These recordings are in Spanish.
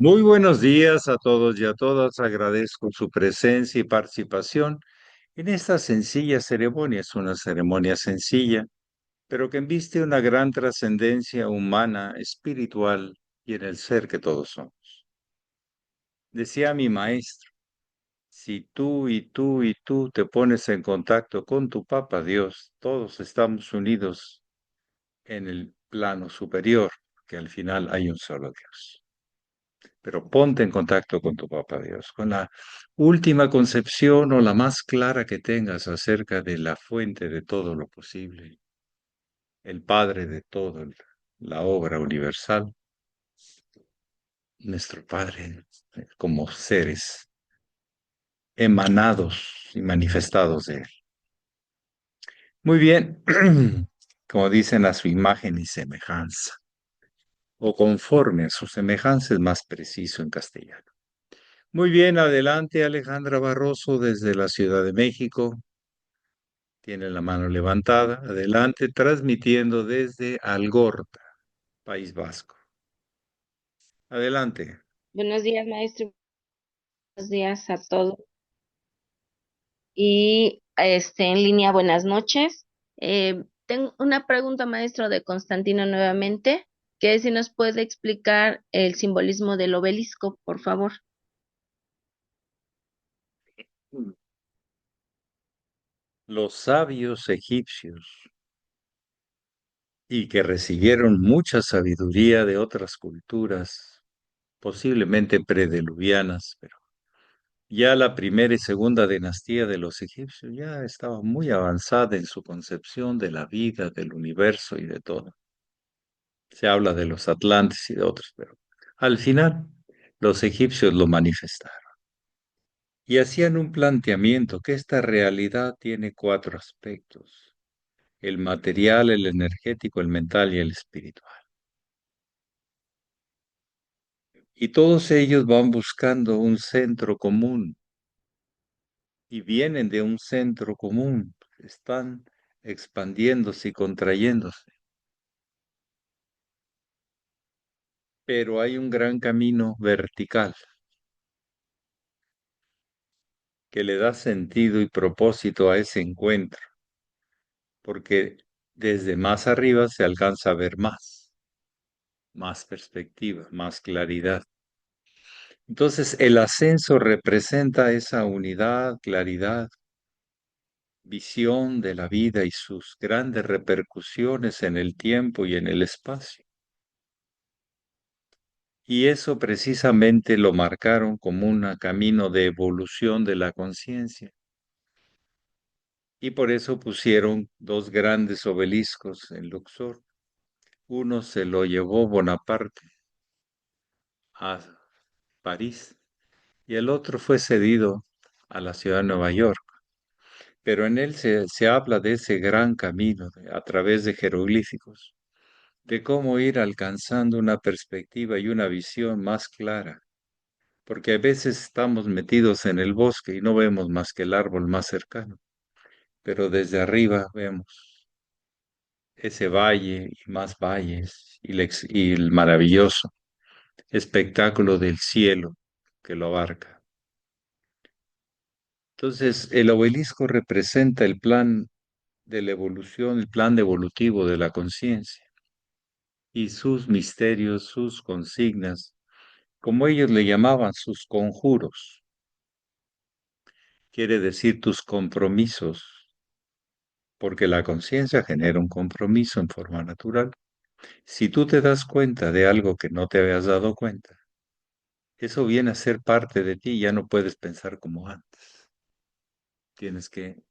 Muy buenos días a todos y a todas. Agradezco su presencia y participación en esta sencilla ceremonia. Es una ceremonia sencilla, pero que embiste una gran trascendencia humana, espiritual y en el ser que todos somos. Decía mi maestro, si tú y tú y tú te pones en contacto con tu Papa Dios, todos estamos unidos en el plano superior, que al final hay un solo Dios. Pero ponte en contacto con tu papá Dios, con la última concepción o la más clara que tengas acerca de la fuente de todo lo posible, el Padre de todo, la obra universal, nuestro Padre, como seres emanados y manifestados de Él. Muy bien, como dicen, a su imagen y semejanza, o conforme a su semejanza es más preciso en castellano. Muy bien, adelante Alejandra Barroso desde la Ciudad de México. Tiene la mano levantada. Adelante, transmitiendo desde Algorta, País Vasco. Adelante. Buenos días, maestro. Buenos días a todos. Y en línea, buenas noches. Tengo una pregunta, maestro, de Constantino nuevamente, que si nos puede explicar el simbolismo del obelisco, por favor. Los sabios egipcios y que recibieron mucha sabiduría de otras culturas, posiblemente predoluvianas, pero ya la primera y segunda dinastía de los egipcios ya estaba muy avanzada en su concepción de la vida, del universo y de todo. Se habla de los atlantes y de otros, pero al final los egipcios lo manifestaron y hacían un planteamiento que esta realidad tiene cuatro aspectos: el material, el energético, el mental y el espiritual. Y todos ellos van buscando un centro común y vienen de un centro común, están expandiéndose y contrayéndose. Pero hay un gran camino vertical que le da sentido y propósito a ese encuentro, porque desde más arriba se alcanza a ver más perspectiva, más claridad. Entonces, el ascenso representa esa unidad, claridad, visión de la vida y sus grandes repercusiones en el tiempo y en el espacio. Y eso precisamente lo marcaron como un camino de evolución de la conciencia. Y por eso pusieron dos grandes obeliscos en Luxor. Uno se lo llevó Bonaparte a París y el otro fue cedido a la ciudad de Nueva York. Pero en él se habla de ese gran camino a través de jeroglíficos, de cómo ir alcanzando una perspectiva y una visión más clara, porque a veces estamos metidos en el bosque y no vemos más que el árbol más cercano, pero desde arriba vemos ese valle y más valles y el maravilloso espectáculo del cielo que lo abarca. Entonces, el obelisco representa el plan de la evolución, el plan evolutivo de la conciencia y sus misterios, sus consignas, como ellos le llamaban, sus conjuros. Quiere decir tus compromisos, porque la conciencia genera un compromiso en forma natural. Si tú te das cuenta de algo que no te habías dado cuenta, eso viene a ser parte de ti, ya no puedes pensar como antes. Tienes que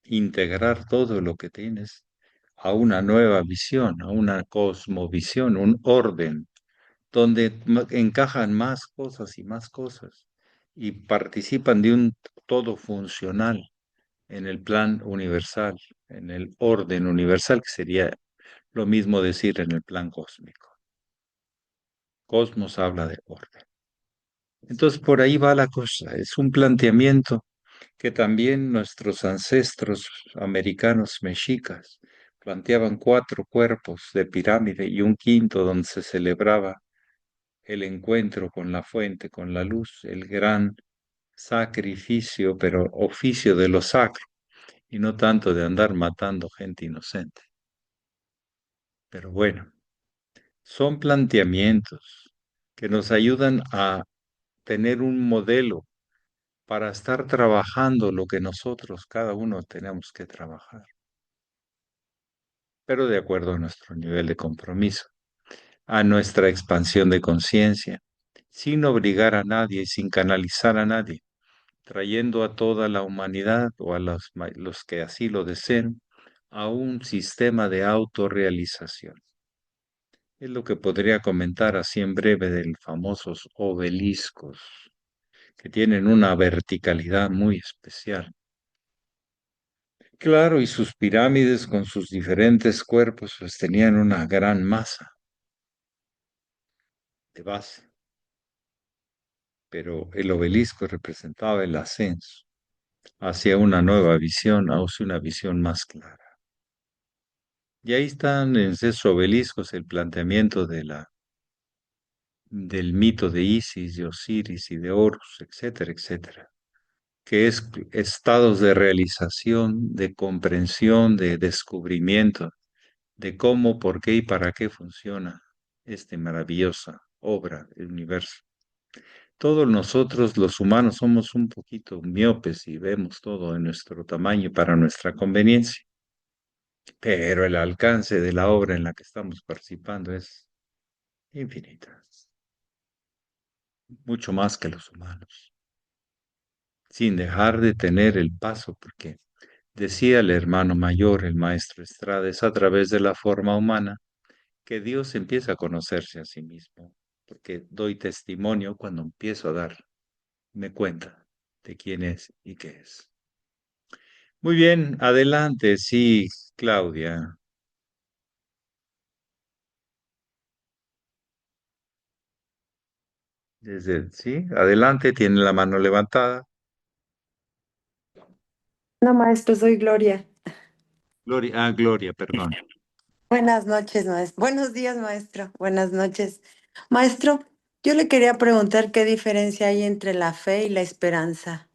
integrar todo lo que tienes a una nueva visión, a una cosmovisión, un orden, donde encajan más cosas y participan de un todo funcional en el plan universal, en el orden universal, que sería lo mismo decir en el plan cósmico. Cosmos habla de orden. Entonces por ahí va la cosa, es un planteamiento que también nuestros ancestros americanos mexicas planteaban cuatro cuerpos de pirámide y un quinto donde se celebraba el encuentro con la fuente, con la luz, el gran sacrificio, pero oficio de lo sacro, y no tanto de andar matando gente inocente. Pero bueno, son planteamientos que nos ayudan a tener un modelo para estar trabajando lo que nosotros, cada uno, tenemos que trabajar, pero de acuerdo a nuestro nivel de compromiso, a nuestra expansión de conciencia, sin obligar a nadie y sin canalizar a nadie, trayendo a toda la humanidad o a los que así lo deseen a un sistema de autorrealización. Es lo que podría comentar así en breve de los famosos obeliscos, que tienen una verticalidad muy especial. Claro, y sus pirámides con sus diferentes cuerpos pues tenían una gran masa de base, pero el obelisco representaba el ascenso hacia una nueva visión, hacia una visión más clara. Y ahí están en esos obeliscos el planteamiento del mito de Isis, de Osiris y de Horus, etcétera, etcétera, que es estados de realización, de comprensión, de descubrimiento, de cómo, por qué y para qué funciona esta maravillosa obra, el universo. Todos nosotros, los humanos, somos un poquito miopes y vemos todo en nuestro tamaño y para nuestra conveniencia, pero el alcance de la obra en la que estamos participando es infinita, mucho más que los humanos, sin dejar de tener el paso, porque decía el hermano mayor, el maestro Estrada, es a través de la forma humana que Dios empieza a conocerse a sí mismo, porque doy testimonio cuando empiezo a darme cuenta de quién es y qué es. Muy bien, adelante, sí, Claudia. Sí, adelante, tiene la mano levantada. No, maestro, soy Gloria. Gloria, Gloria, perdón. Buenas noches, maestro. Buenos días, maestro. Buenas noches. Maestro, yo le quería preguntar qué diferencia hay entre la fe y la esperanza.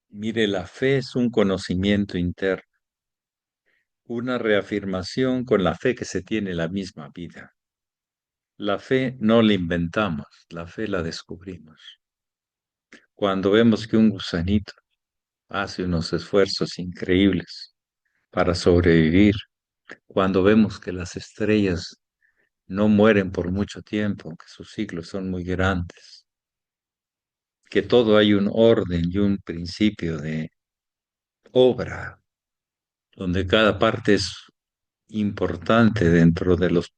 Mire, la fe es un conocimiento interno, una reafirmación con la fe que se tiene la misma vida. La fe no la inventamos, la fe la descubrimos. Cuando vemos que un gusanito hace unos esfuerzos increíbles para sobrevivir, cuando vemos que las estrellas no mueren por mucho tiempo, que sus ciclos son muy grandes, que todo hay un orden y un principio de obra, donde cada parte es importante dentro de los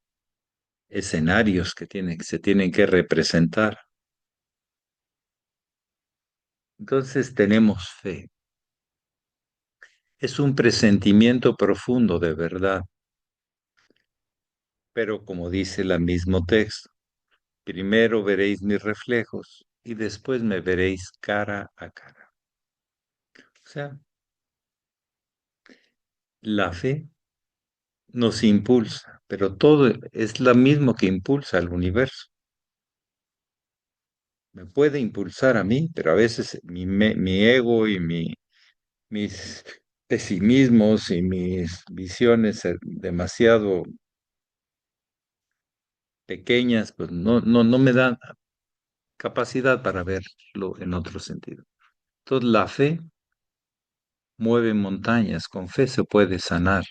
escenarios que se tienen que representar. Entonces tenemos fe. Es un presentimiento profundo de verdad, pero como dice el mismo texto, primero veréis mis reflejos y después me veréis cara a cara. O sea, la fe nos impulsa, pero todo es lo mismo que impulsa al universo. Me puede impulsar a mí, pero a veces mi ego y mis pesimismos y mis visiones demasiado pequeñas, pues no me dan capacidad para verlo en otro sentido. Entonces la fe mueve montañas, con fe se puede sanar,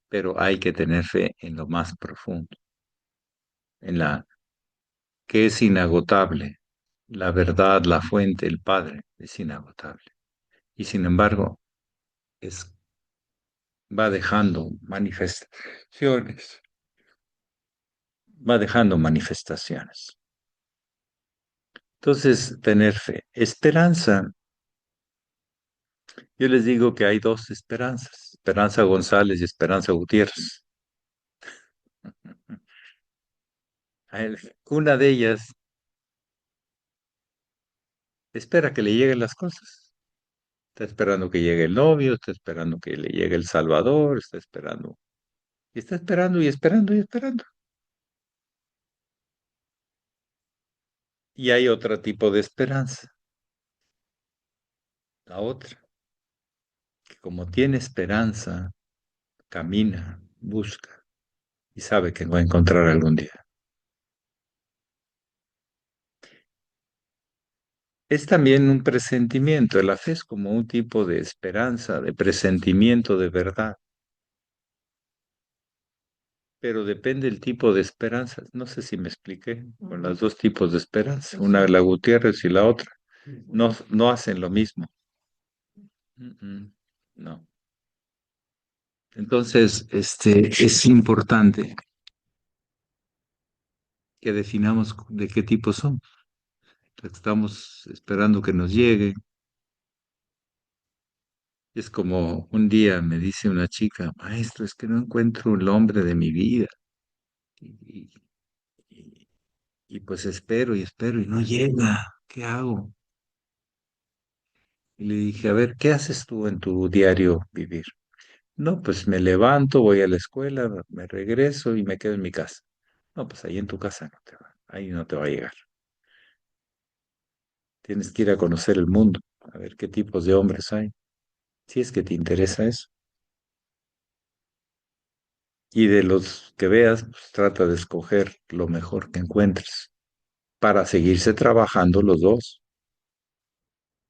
pero hay que tener fe en lo más profundo, en la que es inagotable. La verdad, la fuente, el Padre, es inagotable. Y sin embargo, es, va dejando manifestaciones, va dejando manifestaciones. Entonces, tener fe. Esperanza. Yo les digo que hay dos esperanzas, Esperanza González y Esperanza Gutiérrez. Una de ellas espera que le lleguen las cosas. Está esperando que llegue el novio, está esperando que le llegue el Salvador, está esperando. Y está esperando y esperando y esperando. Y hay otro tipo de esperanza, la otra, que como tiene esperanza, camina, busca y sabe que va a encontrar algún día. Es también un presentimiento, la fe es como un tipo de esperanza, de presentimiento de verdad, pero depende del tipo de esperanza. No sé si me expliqué con los dos tipos de esperanza, una la Gutiérrez y la otra. No, no hacen lo mismo. No. Entonces, es importante que definamos de qué tipo son. Estamos esperando que nos llegue. Es como un día me dice una chica, maestro, es que no encuentro el hombre de mi vida. Y, y- y pues espero y no llega. ¿Qué hago? Y le dije, a ver, ¿qué haces tú en tu diario vivir? No, pues me levanto, voy a la escuela, me regreso y me quedo en mi casa. No, pues ahí en tu casa no te va, ahí no te va a llegar. Tienes que ir a conocer el mundo, a ver qué tipos de hombres hay, si es que te interesa eso. Y de los que veas, pues trata de escoger lo mejor que encuentres para seguirse trabajando los dos.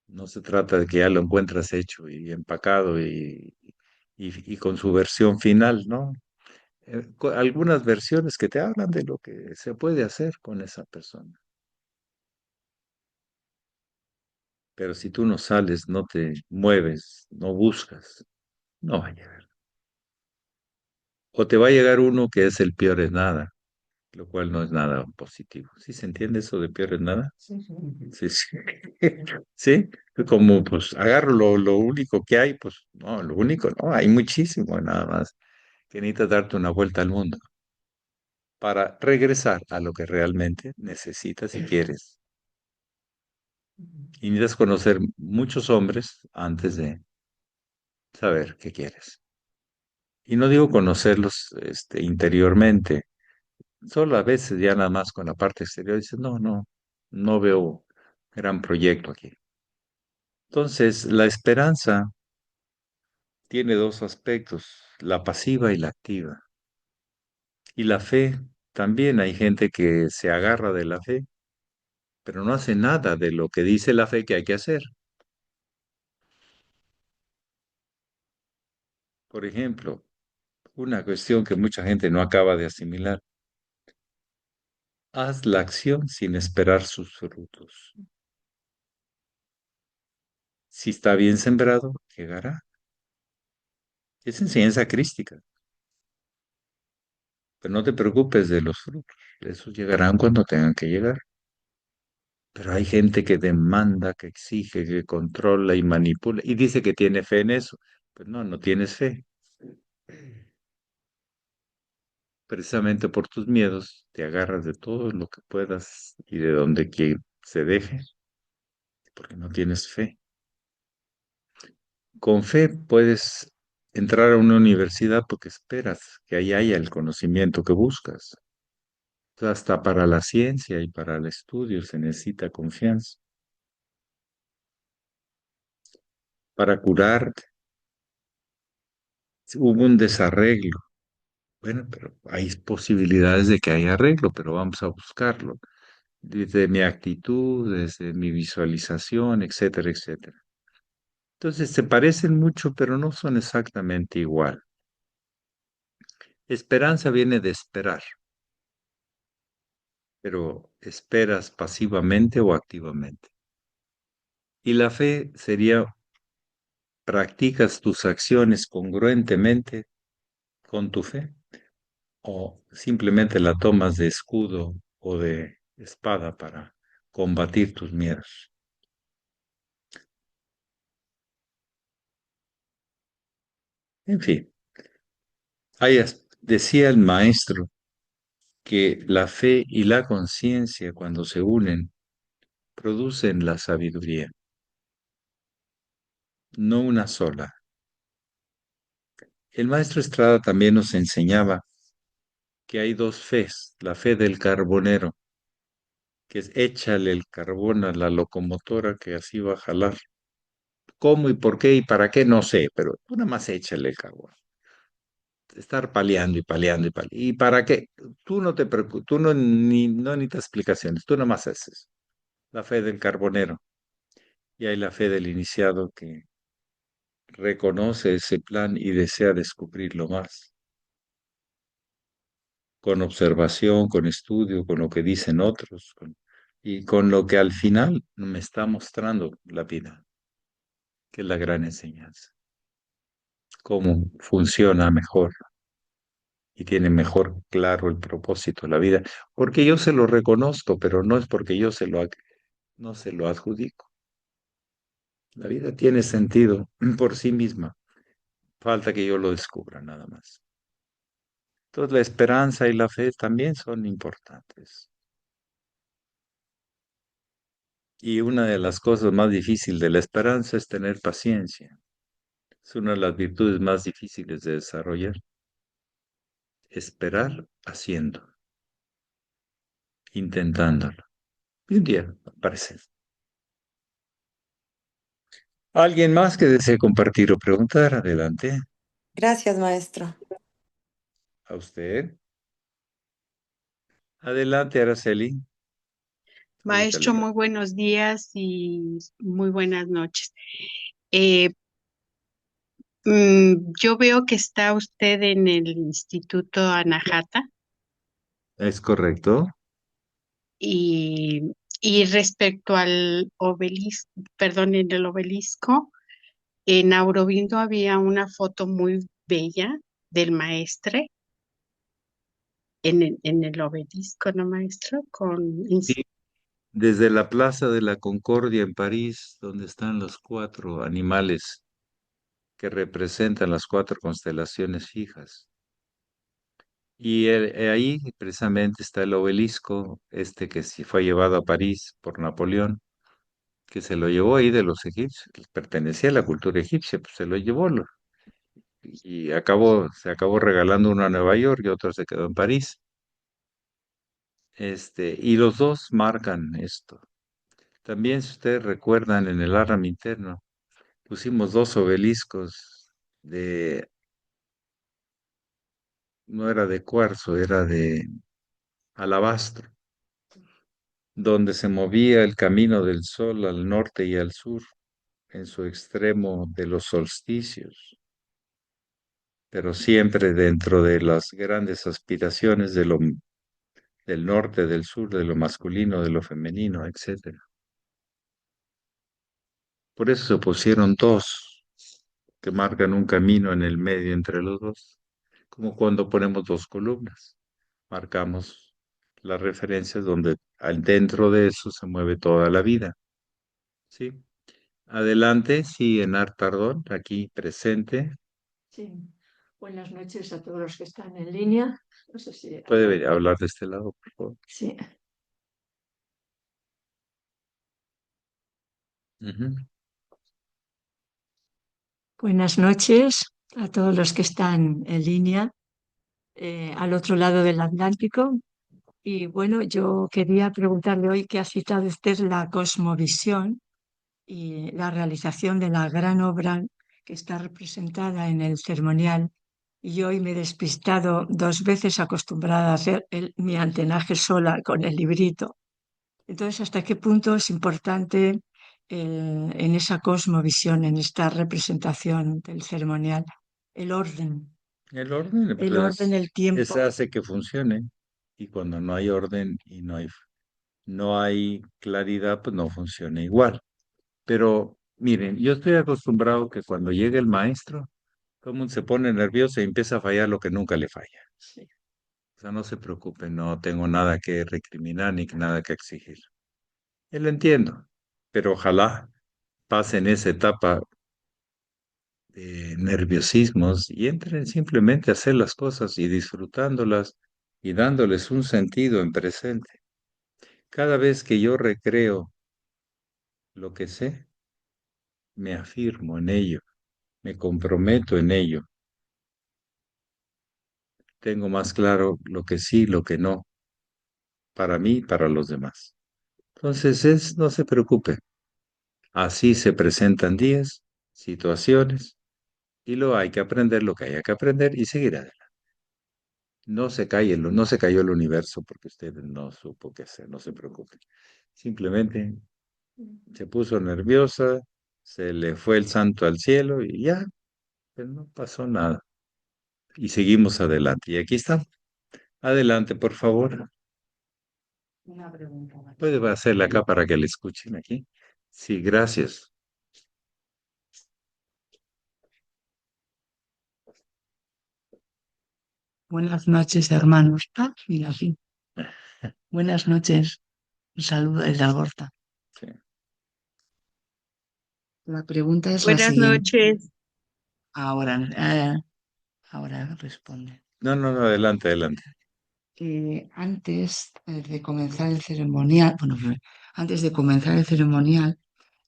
No se trata de que ya lo encuentras hecho y empacado y con su versión final, ¿no? Algunas versiones que te hablan de lo que se puede hacer con esa persona. Pero si tú no sales, no te mueves, no buscas, no va a llegar. O te va a llegar uno que es el peor en nada, lo cual no es nada positivo. ¿Sí se entiende eso de peor en nada? Sí, sí. Sí, sí. Como pues agarro lo único que hay, pues no, lo único, no, hay muchísimo nada más que necesitas darte una vuelta al mundo para regresar a lo que realmente necesitas y quieres. Y necesitas conocer muchos hombres antes de saber qué quieres. Y no digo conocerlos interiormente, solo a veces ya nada más con la parte exterior dices, no, no, no veo gran proyecto aquí. Entonces, la esperanza tiene dos aspectos, la pasiva y la activa. Y la fe, también hay gente que se agarra de la fe, pero no hace nada de lo que dice la fe que hay que hacer. Por ejemplo, una cuestión que mucha gente no acaba de asimilar. Haz la acción sin esperar sus frutos. Si está bien sembrado, llegará. Es enseñanza crística. Pero no te preocupes de los frutos. Esos llegarán cuando tengan que llegar. Pero hay gente que demanda, que exige, que controla y manipula y dice que tiene fe en eso. Pues no, no tienes fe. Precisamente por tus miedos te agarras de todo lo que puedas y de donde que se deje, porque no tienes fe. Con fe puedes entrar a una universidad porque esperas que ahí haya el conocimiento que buscas. Hasta para la ciencia y para el estudio se necesita confianza. Para curarte, hubo un desarreglo. Bueno, pero hay posibilidades de que haya arreglo, pero vamos a buscarlo. Desde mi actitud, desde mi visualización, etcétera, etcétera. Entonces se parecen mucho, pero no son exactamente igual. Esperanza viene de esperar, pero esperas pasivamente o activamente. Y la fe sería practicas tus acciones congruentemente con tu fe o simplemente la tomas de escudo o de espada para combatir tus miedos. En fin, decía el maestro que la fe y la conciencia cuando se unen producen la sabiduría, no una sola. El maestro Estrada también nos enseñaba que hay dos fes, la fe del carbonero, que es échale el carbón a la locomotora que así va a jalar. ¿Cómo y por qué y para qué? No sé, pero tú nada más échale el carbón. Estar paliando y paliando y paliando. ¿Y para qué? Tú no te preocupes, tú no necesitas explicaciones, tú nada más haces. La fe del carbonero. Y hay la fe del iniciado que reconoce ese plan y desea descubrirlo más, con observación, con estudio, con lo que dicen otros, y con lo que al final me está mostrando la vida, que es la gran enseñanza, cómo funciona mejor y tiene mejor claro el propósito de la vida, porque yo se lo reconozco, pero no es porque yo no se lo adjudico. La vida tiene sentido por sí misma, falta que yo lo descubra nada más. Entonces la esperanza y la fe también son importantes. Y una de las cosas más difíciles de la esperanza es tener paciencia. Es una de las virtudes más difíciles de desarrollar. Esperar haciendo, intentándolo. Y un día aparece. ¿Alguien más que desee compartir o preguntar? Adelante. Gracias, maestro. A usted. Adelante, Araceli. Ahorita le Maestro, doy. muy buenos días y muy buenas noches. Eh, yo veo que está usted en el Instituto Anahata ¿Es correcto? y, y respecto al obelisco, perdón, en el obelisco, en Aurobindo había una foto muy bella del maestre en el obelisco, ¿no, maestro? Sí. Desde la Plaza de la Concordia en París, donde están los cuatro animales que representan las cuatro constelaciones fijas. Y ahí precisamente está el obelisco, este que sí fue llevado a París por Napoleón, que se lo llevó ahí de los egipcios, que pertenecía a la cultura egipcia, pues se lo llevó y se acabó regalando uno a Nueva York y otro se quedó en París. Y los dos marcan esto. También, si ustedes recuerdan, en el Aram interno pusimos dos obeliscos no era de cuarzo, era de alabastro, donde se movía el camino del sol al norte y al sur, en su extremo de los solsticios, pero siempre dentro de las grandes aspiraciones del norte, del sur, de lo masculino, de lo femenino, etcétera. Por eso se pusieron dos que marcan un camino en el medio entre los dos, como cuando ponemos dos columnas, marcamos las referencias donde dentro de eso se mueve toda la vida. ¿Sí? Adelante, sí, Enar Tardón, aquí presente. Sí, buenas noches a todos los que están en línea. No sé si Puede hablar de este lado, por favor. Sí, Ujú. buenas noches a todos los que están en línea al otro lado del Atlántico. Y bueno, yo quería preguntarle hoy qué ha citado usted la cosmovisión y la realización de la gran obra que está representada en el ceremonial. Y hoy me he despistado dos veces acostumbrada a hacer mi antenaje sola con el librito. Entonces, ¿hasta qué punto es importante en esa cosmovisión, en esta representación del ceremonial, el orden, El orden, el orden, el ese tiempo? hace que funcione. Y cuando no hay orden y no hay claridad, pues no funciona igual. Pero miren, yo estoy acostumbrado que cuando llega el maestro, todo el mundo se pone nervioso y empieza a fallar lo que nunca le falla. Sí. O sea, no se preocupen, no tengo nada que recriminar ni nada que exigir. Yo lo entiendo, pero ojalá pasen esa etapa de nerviosismos y entren simplemente a hacer las cosas y disfrutándolas y dándoles un sentido en presente. Cada vez que yo recreo lo que sé, me afirmo en ello, me comprometo en ello tengo más claro lo que sí, lo que no, para mí y para los demás. Entonces no se preocupe. Así se presentan días, situaciones, y lo hay que aprender lo que haya que aprender y seguir adelante. No se cayó el universo porque usted no supo qué hacer, no se preocupe. Simplemente se puso nerviosa, se le fue el santo al cielo y ya, pues no pasó nada. Y seguimos adelante. Y aquí estamos. Adelante, por favor. Una pregunta más. Puede hacerla acá para que le escuchen aquí. Sí, gracias. Buenas noches, hermanos. Ah, mira aquí. Buenas noches. Un saludo desde Algorta. Sí. La pregunta es la Buenas siguiente. noches. Ahora, ahora responde. No, no, no, adelante, adelante. Antes de comenzar el ceremonial, bueno, antes de comenzar el ceremonial,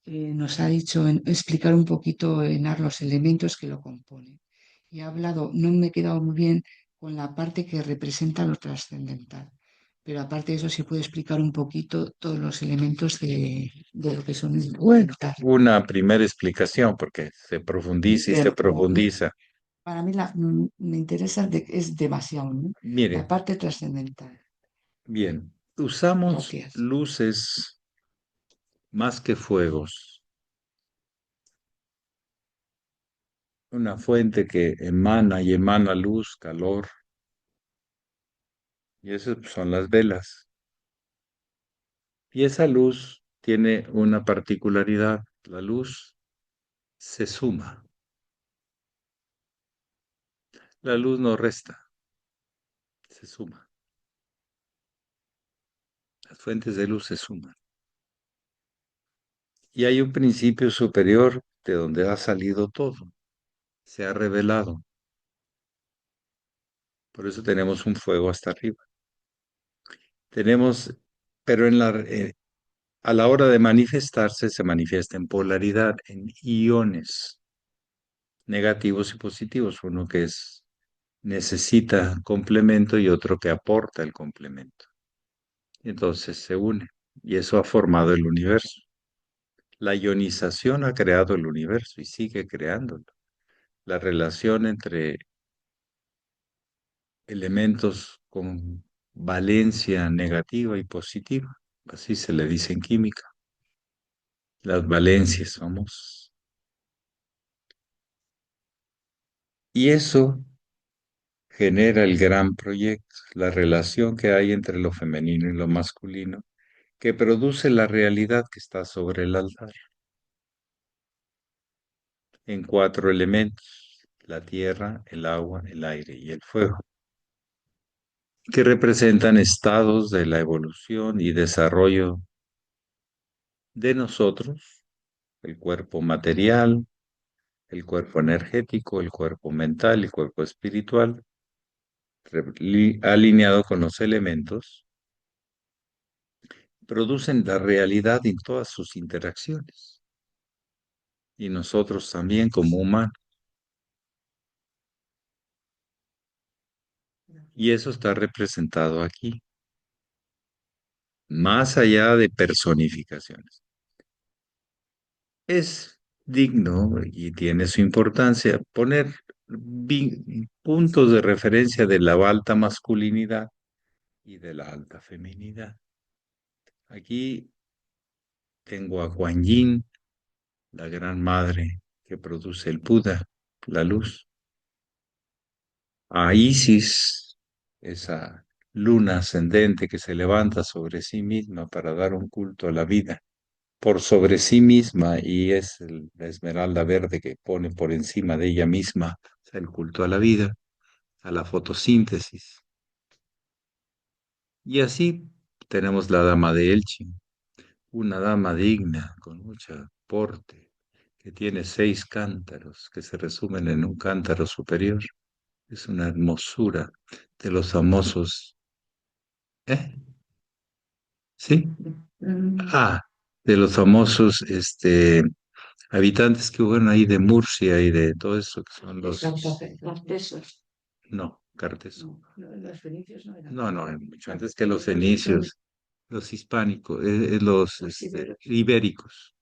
nos ha dicho explicar un poquito, Enar, los elementos que lo componen. Y ha hablado, no me he quedado muy bien con la parte que representa lo trascendental, pero aparte de eso, se puede explicar un poquito todos los elementos de lo que son el Bueno, altar. una primera explicación porque se profundiza y se Pero profundiza. para mí me interesa, es demasiado, ¿no? Mire, La parte trascendental. bien, usamos Gracias. luces más que fuegos. Una fuente que emana y emana luz, calor, y esas son las velas. Y esa luz tiene una particularidad. La luz se suma. La luz no resta, se suma. Las fuentes de luz se suman. Y hay un principio superior de donde ha salido todo. Se ha revelado. Por eso tenemos un fuego hasta arriba. Tenemos, pero a la hora de manifestarse, se manifiesta en polaridad, en iones negativos y positivos. Uno que necesita complemento y otro que aporta el complemento. Y entonces se une. Y eso ha formado el universo. La ionización ha creado el universo y sigue creándolo. La relación entre elementos con valencia negativa y positiva, así se le dice en química. Las valencias somos. Y eso genera el gran proyecto, la relación que hay entre lo femenino y lo masculino, que produce la realidad que está sobre el altar, en 4 elementos: la tierra, el agua, el aire y el fuego, que representan estados de la evolución y desarrollo de nosotros, el cuerpo material, el cuerpo energético, el cuerpo mental y el cuerpo espiritual, alineado con los elementos, producen la realidad en todas sus interacciones. Y nosotros también como humanos. Y eso está representado aquí, más allá de personificaciones. Es digno y tiene su importancia poner puntos de referencia de la alta masculinidad y de la alta feminidad. Aquí tengo a Kuan Yin, la gran madre que produce el Buda, la luz; a Isis, esa luna ascendente que se levanta sobre sí misma para dar un culto a la vida, por sobre sí misma, y es la esmeralda verde que pone por encima de ella misma, o sea, el culto a la vida, a la fotosíntesis. Y así tenemos la dama de Elchin, una dama digna, con mucho porte, que tiene 6 cántaros que se resumen en un cántaro superior. Es una hermosura de los famosos. ¿Eh? ¿Sí? Ah, de los famosos habitantes que hubo ahí de Murcia y de todo eso, que son los. Las pesas. No, Carteso. Los fenicios no eran. No, no, mucho antes que los fenicios, los hispánicos, los ibéricos,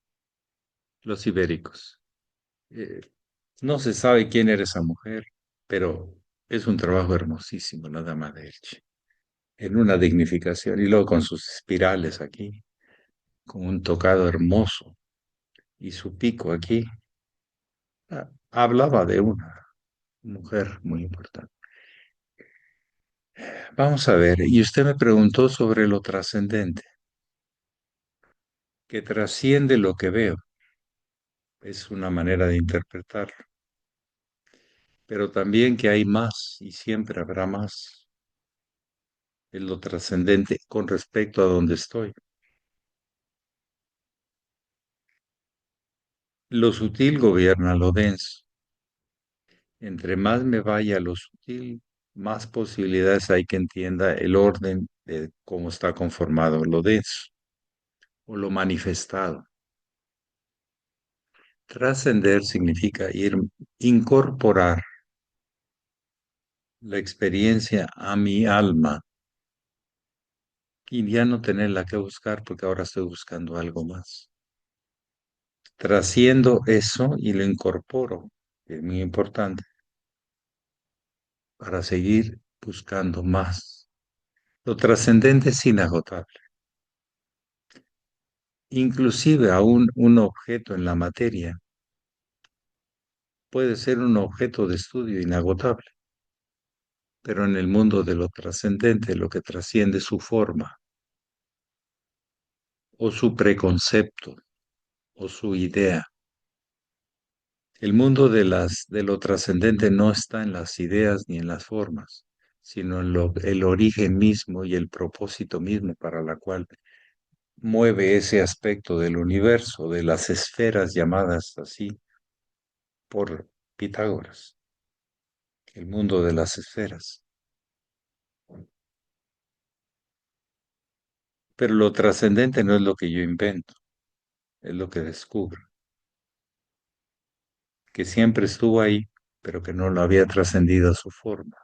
los ibéricos. Eh, no se sabe quién era esa mujer, pero es un trabajo hermosísimo, la dama de Elche, en una dignificación, y luego con sus espirales aquí, con un tocado hermoso, y su pico aquí, hablaba de una mujer muy importante. Vamos a ver, y usted me preguntó sobre lo trascendente, que trasciende lo que veo, es una manera de interpretarlo, pero también que hay más y siempre habrá más, es lo trascendente con respecto a donde estoy. Lo sutil gobierna lo denso. Entre más me vaya a lo sutil, más posibilidades hay que entienda el orden de cómo está conformado lo denso o lo manifestado. Trascender significa incorporar la experiencia a mi alma y ya no tenerla que buscar porque ahora estoy buscando algo más. Trasciendo eso y lo incorporo, que es muy importante, para seguir buscando más. Lo trascendente es inagotable. Inclusive aún un objeto en la materia puede ser un objeto de estudio inagotable, pero en el mundo de lo trascendente, lo que trasciende su forma o su preconcepto o su idea. El mundo de lo trascendente no está en las ideas ni en las formas, sino en el origen mismo y el propósito mismo para la cual mueve ese aspecto del universo, de las esferas llamadas así por Pitágoras, el mundo de las esferas. Pero lo trascendente no es lo que yo invento, es lo que descubro, que siempre estuvo ahí, pero que no lo había trascendido a su forma.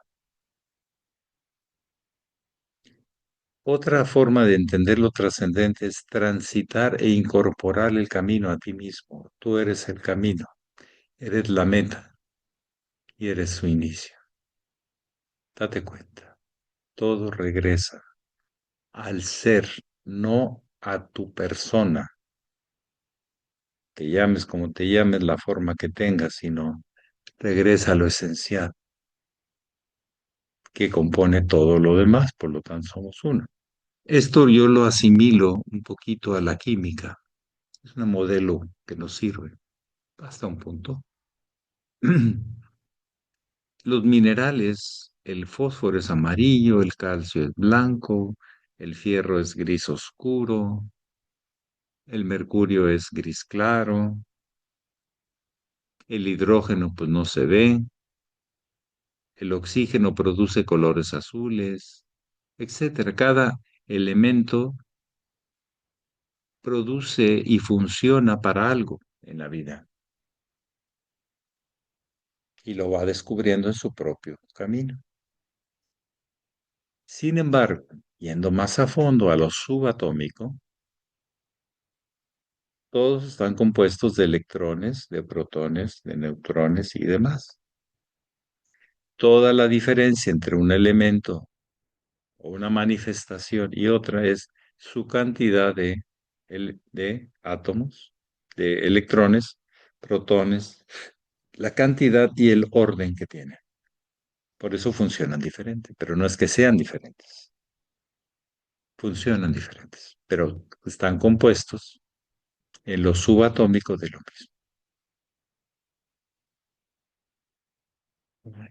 Otra forma de entender lo trascendente es transitar e incorporar el camino a ti mismo. Tú eres el camino, eres la meta y eres su inicio. Date cuenta, todo regresa al ser, no a tu persona. Te llames como te llames, la forma que tengas, sino regresa a lo esencial que compone todo lo demás, por lo tanto somos uno. Esto yo lo asimilo un poquito a la química. Es un modelo que nos sirve hasta un punto. Los minerales, el fósforo es amarillo, el calcio es blanco, el fierro es gris oscuro, el mercurio es gris claro, el hidrógeno pues no se ve, el oxígeno produce colores azules, etcétera. Cada elemento produce y funciona para algo en la vida y lo va descubriendo en su propio camino. Sin embargo, yendo más a fondo a lo subatómico, todos están compuestos de electrones, de protones, de neutrones y demás. Toda la diferencia entre un elemento o una manifestación y otra es su cantidad de átomos, de electrones, protones, la cantidad y el orden que tienen. Por eso funcionan diferentes, pero no es que sean diferentes, funcionan diferentes, pero están compuestos en lo subatómico de lo mismo.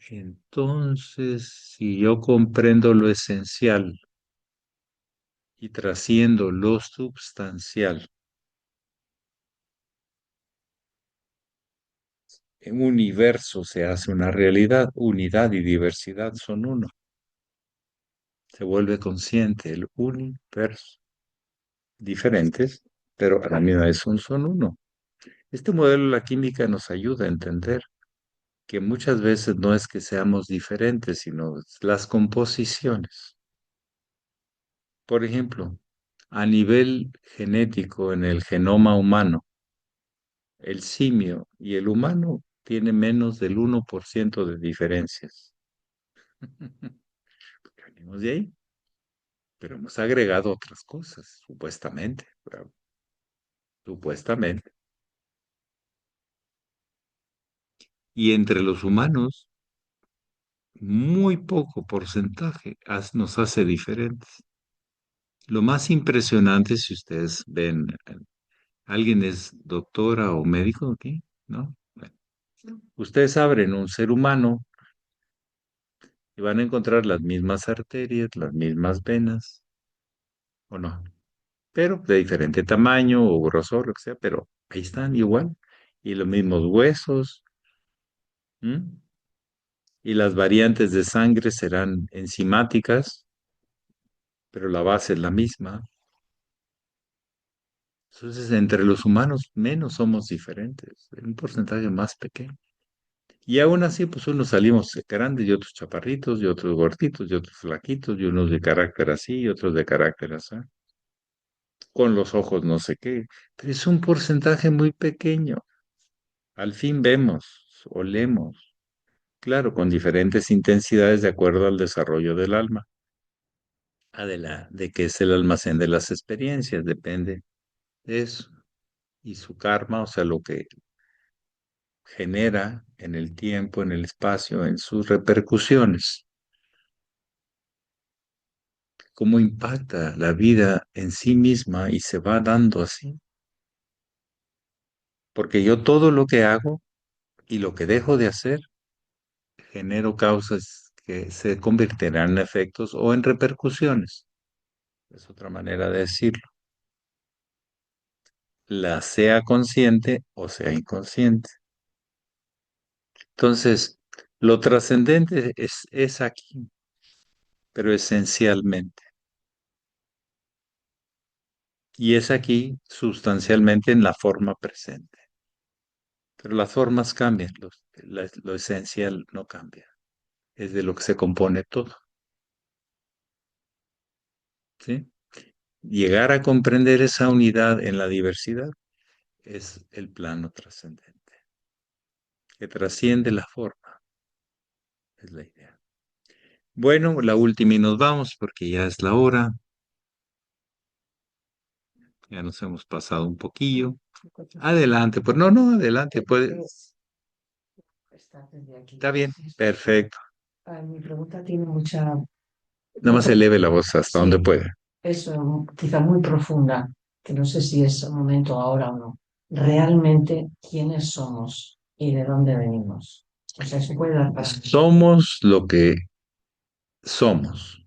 Entonces, si yo comprendo lo esencial y trasciendo lo substancial, en un universo se hace una realidad, unidad y diversidad son uno. Se vuelve consciente el universo. Diferentes, pero a la misma vez son uno. Este modelo de la química nos ayuda a entender que muchas veces no es que seamos diferentes, sino las composiciones. Por ejemplo, a nivel genético en el genoma humano, el simio y el humano tienen menos del 1% de diferencias. Venimos de ahí, pero hemos agregado otras cosas, supuestamente, supuestamente. Y entre los humanos, muy poco porcentaje nos hace diferentes. Lo más impresionante, si ustedes ven, alguien es doctora o médico aquí, ¿no? Bueno, ustedes abren un ser humano y van a encontrar las mismas arterias, las mismas venas, ¿o no? Pero de diferente tamaño o grosor, lo que sea, pero ahí están igual. Y los mismos huesos, ¿m? Y las variantes de sangre serán enzimáticas, pero la base es la misma. Entonces, entre los humanos, menos somos diferentes, un porcentaje más pequeño. Y aún así, pues unos salimos grandes y otros chaparritos y otros gorditos y otros flaquitos y unos de carácter así y otros de carácter así, con los ojos no sé qué, pero es un porcentaje muy pequeño. Al fin vemos, olemos, claro, con diferentes intensidades de acuerdo al desarrollo del alma, de qué es el almacén de las experiencias, depende de eso. Y su karma, o sea, lo que genera en el tiempo, en el espacio, en sus repercusiones. Cómo impacta la vida en sí misma y se va dando así. Porque yo todo lo que hago y lo que dejo de hacer, genero causas que se convertirán en efectos o en repercusiones. Es otra manera de decirlo. La sea consciente o sea inconsciente. Entonces, lo trascendente es aquí, pero esencialmente. Y es aquí sustancialmente en la forma presente. Pero las formas cambian, lo esencial no cambia. Es de lo que se compone todo. ¿Sí? Llegar a comprender esa unidad en la diversidad es el plano trascendente, que trasciende la forma, es la idea. Bueno, la última y nos vamos porque ya es la hora. Ya nos hemos pasado un poquillo. Adelante, pues no, no, adelante, puedes. Está bien, perfecto. Mi pregunta tiene mucha, Nada más eleve la voz hasta donde sí, pueda. es quizá muy profunda, que no sé si es el momento ahora o no. Realmente, ¿quiénes somos y de dónde venimos? O sea, se puede dar para... Somos lo que somos.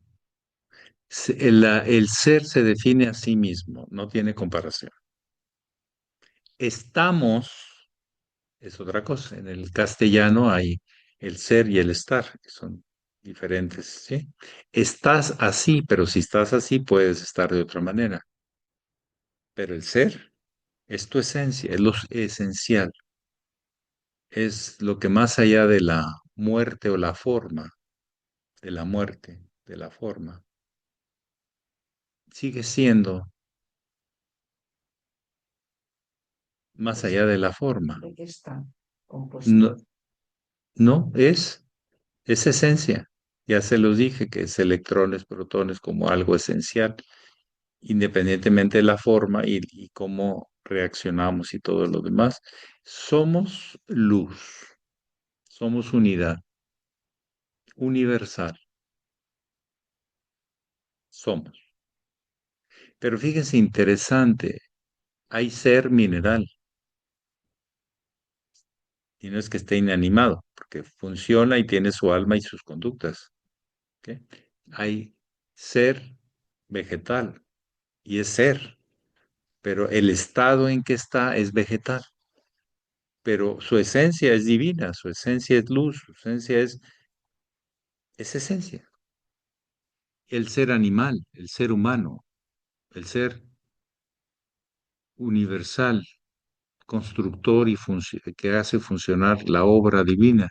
El ser se define a sí mismo, no tiene comparación. Estamos es otra cosa. En el castellano hay el ser y el estar, que son diferentes, ¿sí? Estás así, pero si estás así, puedes estar de otra manera. Pero el ser es tu esencia, es lo esencial, es lo que más allá de la muerte o la forma, de la muerte, de la forma, sigue siendo más allá de la forma. ¿De qué está compuesto? No, no es esencia. Ya se los dije que es electrones, protones como algo esencial, independientemente de la forma y cómo reaccionamos y todo lo demás. Somos luz, somos unidad, universal, somos. Pero fíjense, interesante, hay ser mineral y no es que esté inanimado, porque funciona y tiene su alma y sus conductas. ¿Ok? Hay ser vegetal y es ser, pero el estado en que está es vegetal, pero su esencia es divina, su esencia es luz, su esencia es esencia. El ser animal, el ser humano, el ser universal, constructor y que hace funcionar la obra divina,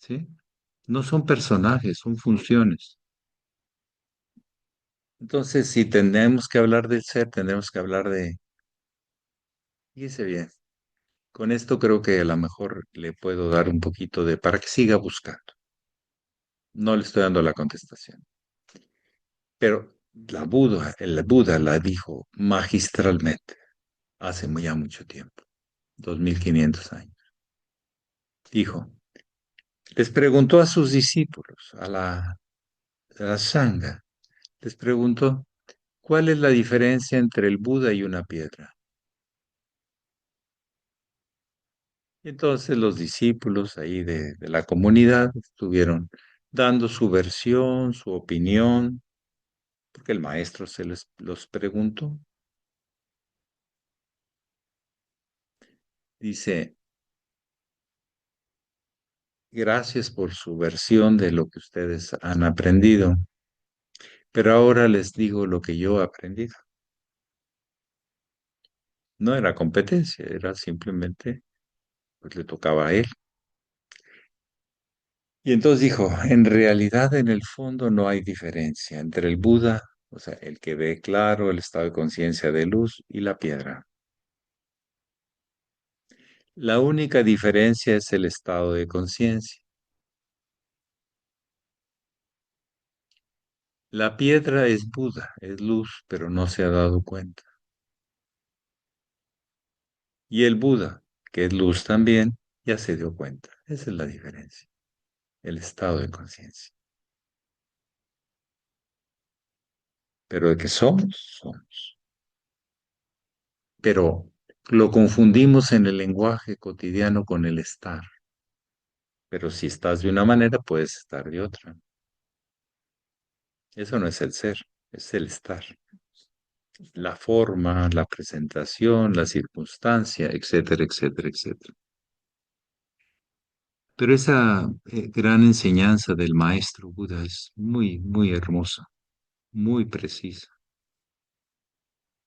¿sí? No son personajes, son funciones. Entonces, si tenemos que hablar del ser, tendremos que hablar de... Fíjese bien, con esto creo que a lo mejor le puedo dar un poquito de... para que siga buscando. No le estoy dando la contestación. Pero el Buda la dijo magistralmente hace ya mucho tiempo, 2500 años. Dijo, les preguntó a sus discípulos, a la Sangha, les preguntó, ¿cuál es la diferencia entre el Buda y una piedra? Entonces los discípulos ahí de la comunidad estuvieron dando su versión, su opinión, porque el maestro los preguntó. Dice, gracias por su versión de lo que ustedes han aprendido, pero ahora les digo lo que yo he aprendido. No era competencia, era simplemente, pues le tocaba a él. Y entonces dijo, en realidad en el fondo no hay diferencia entre el Buda, o sea, el que ve claro el estado de conciencia de luz, y la piedra. La única diferencia es el estado de conciencia. La piedra es Buda, es luz, pero no se ha dado cuenta. Y el Buda, que es luz también, ya se dio cuenta. Esa es la diferencia, el estado de conciencia. Pero de que somos, somos. Pero lo confundimos en el lenguaje cotidiano con el estar. Pero si estás de una manera, puedes estar de otra. Eso no es el ser, es el estar. La forma, la presentación, la circunstancia, etcétera, etcétera, etcétera. Pero esa gran enseñanza del maestro Buda es muy, muy hermosa, muy precisa.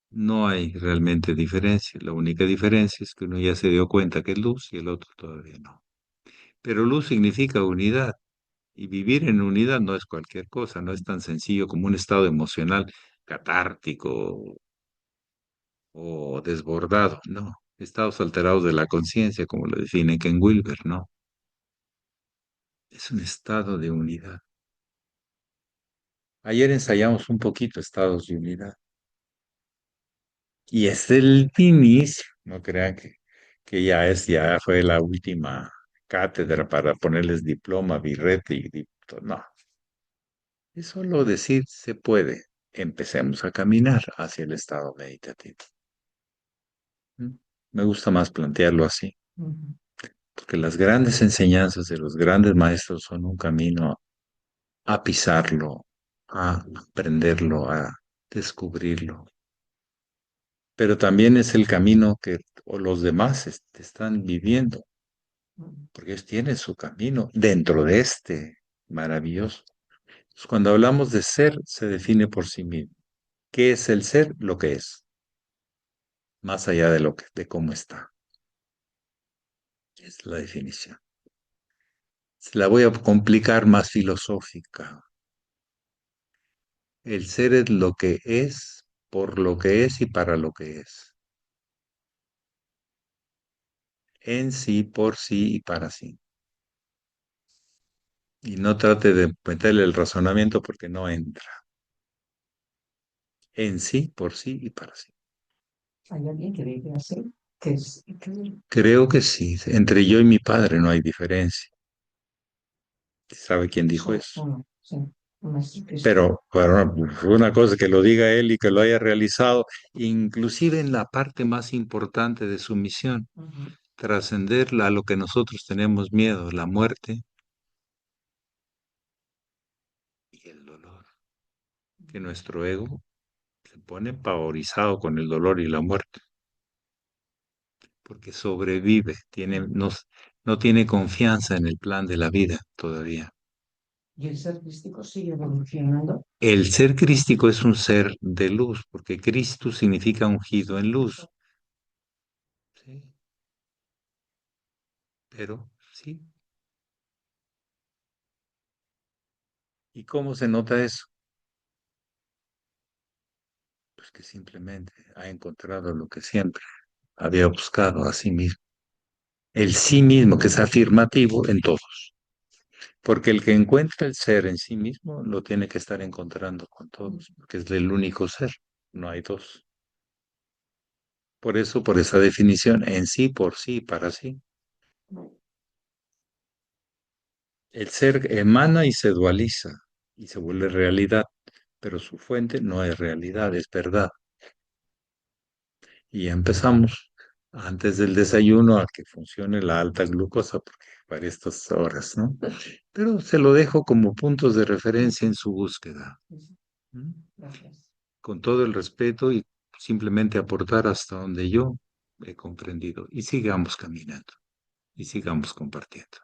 No hay realmente diferencia. La única diferencia es que uno ya se dio cuenta que es luz y el otro todavía no. Pero luz significa unidad. Y vivir en unidad no es cualquier cosa, no es tan sencillo como un estado emocional catártico o desbordado, no. Estados alterados de la conciencia, como lo define Ken Wilber, no. Es un estado de unidad. Ayer ensayamos un poquito estados de unidad. Y es el inicio, no crean que ya fue la última cátedra para ponerles diploma, birrete y no. Es solo decir se puede. Empecemos a caminar hacia el estado meditativo. ¿Mm? Me gusta más plantearlo así, porque las grandes enseñanzas de los grandes maestros son un camino a pisarlo, a aprenderlo, a descubrirlo. Pero también es el camino que los demás están viviendo, porque ellos tienen su camino dentro de este maravilloso. Entonces, cuando hablamos de ser, se define por sí mismo. ¿Qué es el ser? Lo que es, más allá de cómo está. Es la definición. Se la voy a complicar más filosófica. El ser es lo que es, por lo que es y para lo que es. En sí, por sí y para sí. Y no trate de meterle el razonamiento porque no entra. En sí, por sí y para sí. ¿Hay alguien que vive así? Que es, Creo que sí. Entre yo y mi padre no hay diferencia. ¿Sabe quién dijo eso? sí, un maestro cristiano. Pero bueno, fue una cosa que lo diga él y que lo haya realizado, inclusive en la parte más importante de su misión, trascender a lo que nosotros tenemos miedo, la muerte y el dolor. Que nuestro ego se pone pavorizado con el dolor y la muerte, porque sobrevive, no tiene confianza en el plan de la vida todavía. Y el ser crístico sigue evolucionando. El ser crístico es un ser de luz, porque Cristo significa ungido en luz. Sí, pero sí, ¿Y cómo se nota eso? Pues que simplemente ha encontrado lo que siempre había buscado a sí mismo. El sí mismo, que es afirmativo en todos. Porque el que encuentra el ser en sí mismo lo tiene que estar encontrando con todos, porque es el único ser, no hay dos. Por eso, por esa definición, en sí, por sí, para sí. El ser emana y se dualiza y se vuelve realidad, pero su fuente no es realidad, es verdad. Y ya empezamos antes del desayuno a que funcione la alta glucosa, porque para estas horas, ¿no? Pero se lo dejo como puntos de referencia en su búsqueda. ¿Mm? Gracias. Con todo el respeto y simplemente aportar hasta donde yo he comprendido. Y sigamos caminando y sigamos compartiendo.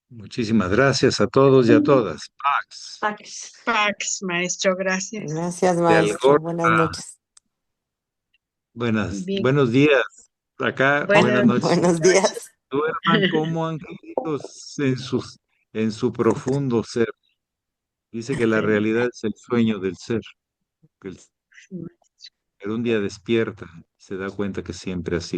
Muchísimas gracias a todos y a todas. Pax. Pax. Pax, maestro, gracias. Gracias, De maestro. Algorta. Buenas noches. Bien, Buenos días. Acá, buenas Buenas noches. Buenos días. Duerman como angelitos en su profundo ser. Dice que la realidad es el sueño del ser. Que el- noches. Pero un día despierta y se da cuenta que siempre ha sido.